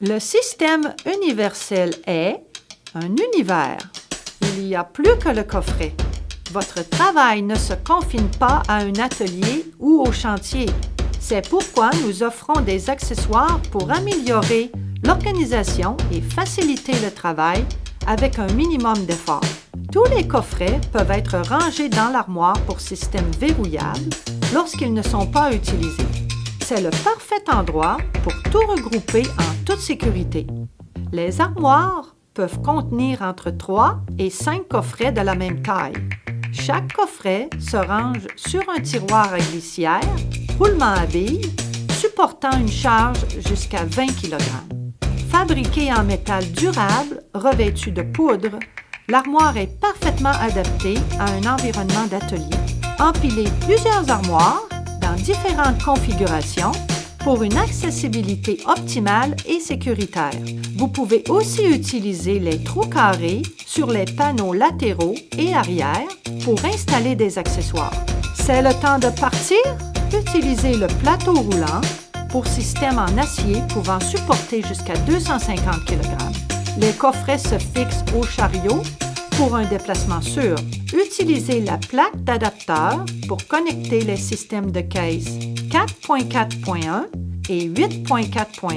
Le système universel est un univers. Il y a plus que le coffret. Votre travail ne se confine pas à un atelier ou au chantier. C'est pourquoi nous offrons des accessoires pour améliorer l'organisation et faciliter le travail avec un minimum d'effort. Tous les coffrets peuvent être rangés dans l'armoire pour système verrouillable lorsqu'ils ne sont pas utilisés. C'est le parfait endroit pour tout regrouper en toute sécurité. Les armoires peuvent contenir entre 3 et 5 coffrets de la même taille. Chaque coffret se range sur un tiroir à glissière, roulement à billes, supportant une charge jusqu'à 20 kg. Fabriquée en métal durable, revêtue de poudre, l'armoire est parfaitement adaptée à un environnement d'atelier. Empilez plusieurs armoires dans différentes configurations pour une accessibilité optimale et sécuritaire. Vous pouvez aussi utiliser les trous carrés sur les panneaux latéraux et arrière pour installer des accessoires. C'est le temps de partir? Utilisez le plateau roulant pour système en acier pouvant supporter jusqu'à 250 kg. Les coffrets se fixent au chariot pour un déplacement sûr. Utilisez la plaque d'adapteur pour connecter les systèmes de caisse 4.4.1 et 8.4.1.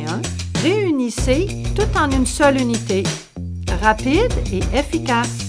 Réunissez tout en une seule unité. Rapide et efficace.